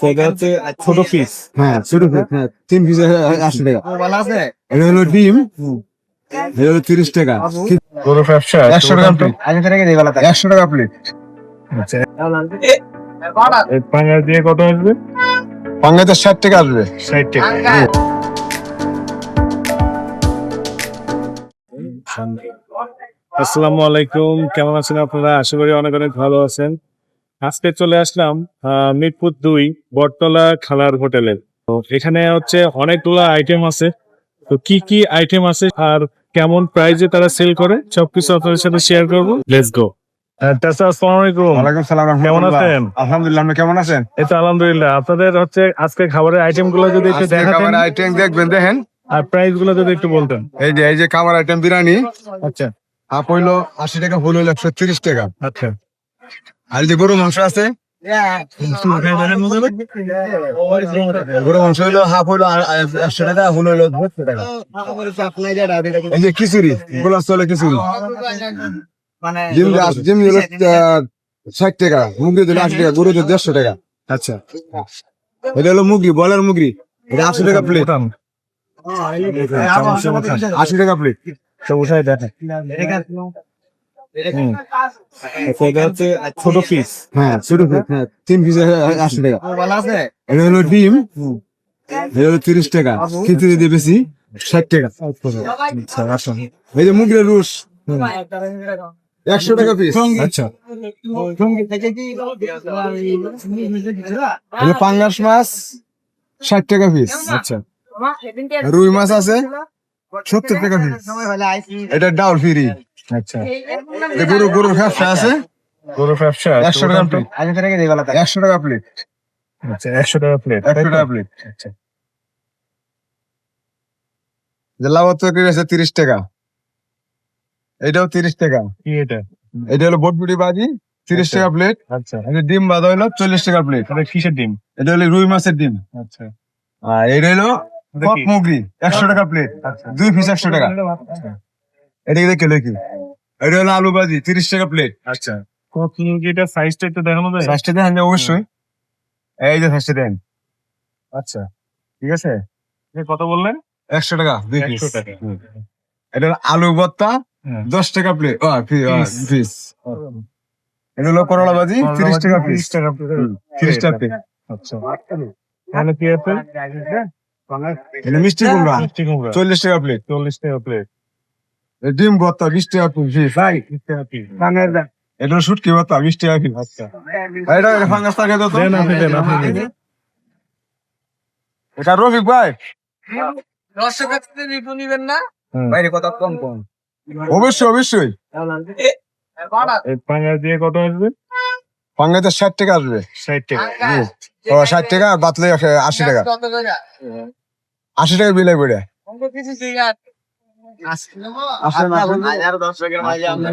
এটা হচ্ছে ছোট পিস। হ্যাঁ ছোট পিস, হ্যাঁ 3 পিস 80 টাকা। এটা হলো ডিম, এটা হলো 30 টাকা। গরুর ব্যবসা 100 টাকা প্লেট। 100 টাকা প্লেট। আচ্ছা, এই পাঙ্গা দিয়ে কত আসবে? পাঙ্গাতে 60 টাকা আসবে। 60 টাকা। আসসালামু আলাইকুম, কেমন আছেন আপনারা? আশা করি অনেক অনেক ভালো আছেন। আজকে চলে আসলাম মিরপুর 2 বটতলা খালার হোটেলে। তো এখানে হচ্ছে অনেকগুলো আইটেম আছে। তো কি কি আইটেম আছে আর কেমন প্রাইসে তারা সেল করে সবকিছু আপনাদের সাথে শেয়ার করব। Let's go. আসসালামু আলাইকুম। ওয়ালাইকুম সালাম। কেমন আছেন? আলহামদুলিল্লাহ, আপনি কেমন আছেন? এই তো আলহামদুলিল্লাহ। আপনাদের হচ্ছে আজকে খাবারের আইটেম গুলো যদি একটু দেখাতেন খাবার আইটেম দেখবেন, দেখেন। আর প্রাইস গুলো যদি একটু বলতেন। এই যে খাবার আইটেম বিরিয়ানি আচ্ছা হাফ হইলো 80 টাকা, ফুল হইলো 130 টাকা। আচ্ছা। আর এই যে গরু মাংস আছে, গরু মাংস হইলো হাফ হইলো 100 টাকা, ফুল হইলো 200 টাকা। এই যে খিচুড়ি, গোলাপ চলে খিচুড়ি, জিম হইলো 60 টাকা, মুগরি দিলে 80 টাকা, গরু দিলে 150 টাকা। আচ্ছা, এটা হলো মুগরি, বয়লার মুগরি, এটা 80 টাকা প্লেট। 80 টাকা প্লেট। তো উঠাই দেখেন। এটা হচ্ছে ছোট পিস। হ্যাঁ ছোট পিস, হ্যাঁ 3 পিস 80 টাকা। এটা হলো ডিম, এটা হলো 30 টাকা, খিচুড়ি দিয়ে বেশি 60 টাকা। আচ্ছা আসুন। এই যে মুগরের রুস 100 টাকা পিস। আচ্ছা, এই যে পাঙ্গাস মাছ 60 টাকা পিস। আচ্ছা, রুই মাছ আছে 70 টাকা পিস। এটা ডাউল ফ্রি। আচ্ছা। গরুর ব্যবসা আছে, গরুর ব্যবসা 100 টাকা প্লেট। 100 টাকা প্লেট। আচ্ছা, 100 টাকা প্লেট। 100 টাকা প্লেট। আচ্ছা, যে লাউয়ার তরকারি আছে 30 টাকা, এটাও 30 টাকা। কি এটা? এটা হলো বটবুটি ভাজি 30 টাকা প্লেট। আচ্ছা, এই যে ডিম বাঁধা হলো 40 টাকা প্লেট। এটা কিসের ডিম? এটা হলো রুই মাছের ডিম। আচ্ছা, আর এটা হলো এটা কক কি? মুগরি 100 টাকা প্লেট, আচ্ছা। 2 পিস 100 টাকা। এটা কিলো কি? এটা হলো আলু ভাজি 30 টাকা প্লেট। আচ্ছা, কোন মুরগিটার সাইজটা একটু দেখানো যায়? সাইজটা দেখেন অবশ্যই, এই যে সাইজটা দেন। আচ্ছা, ঠিক আছে, এটা কত বললেন? 100 টাকা 2 পিস। 100 টাকা। এটা হলো আলু ভর্তা হ্যাঁ। 10 টাকা প্লেট, Piece। পিস। এটা হলো করলা ভাজি 30 টাকা পিস। 30 টাকা প্লেট। 30 টাকা প্লেট। আচ্ছা, তাহলে কি আছে? এটা মিষ্টি কুমড়া মিষ্টি কুমড়া 40 টাকা প্লেট। 40 টাকা প্লেট। ডিম ভর্তা 20 টাকা পিস। 30 টাকা পিস। এটা হলো শুটকি ভর্তা 20 টাকা পিস। আচ্ছা, এটা ফাঙ্গাস টাকা দাও তো। দেন আপনি দেন, আপনি দেন। এটা রফিক ভাই, হুম। অবশ্যই অবশ্যই। এই পাঙ্গা দিয়ে কত আসবে? পাঙ্গাতে 60 টাকা আসবে। 60 টাকা। 60 টাকা আর বাতলে 80 টাকা। 80 টাকা বিলাই পড়ে।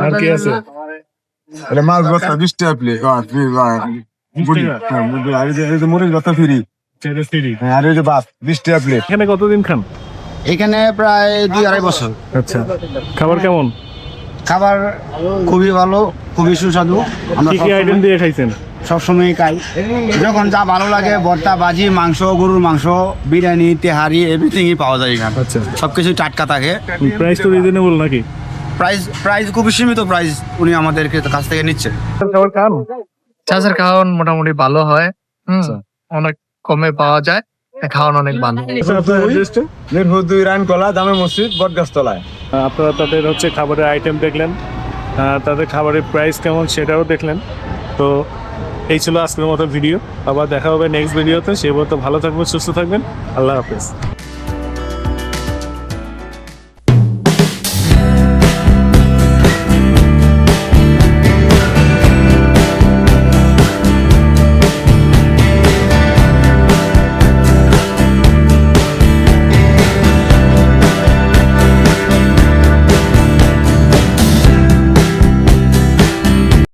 আর কি আছে? এটা মাছ ভর্তা 20 টাকা প্লেট। আর এই যে মরিচ ভর্তা ফ্রি। সেটা ফ্রি। আর এই যে ভাত 20 টাকা প্লেট। এখানে কতদিন খান? এখানে প্রায় 2-2.5 বছর। আচ্ছা, খাবার কেমন? খাবার খুবই ভালো, খুবই সুস্বাদু। আমরা কি কি আইটেম দিয়ে খাইছেন? সবসময় খাই, যখন যা ভালো লাগে। ভর্তা, ভাজি, মাংস, গরুর মাংস, বিরিয়ানি, তেহারি, এভরিথিংই পাওয়া যায় এখানে। আচ্ছা, সবকিছু টাটকা থাকে। প্রাইস তো রিজনেবল নাকি? প্রাইস খুবই সীমিত প্রাইস উনি আমাদেরকে কাছ থেকে নিচ্ছে। খাবার খান? চাষের খাওয়ান মোটামুটি ভালো হয়, আচ্ছা। অনেক কমে পাওয়া যায়, খাওয়ান অনেক ভালো। আপনার অ্যাড্রেসটা? মিরপুর 2 রানকলা জামে মসজিদ বটগাছতলায়। আপনারা তাদের হচ্ছে খাবারের আইটেম দেখলেন, তাদের খাবারের প্রাইস কেমন সেটাও দেখলেন। তো এই ছিল আজকের মতো ভিডিও। আবার দেখা হবে নেক্সট ভিডিওতে। সেই মতো ভালো থাকবেন, সুস্থ থাকবেন। আল্লাহ হাফেজ।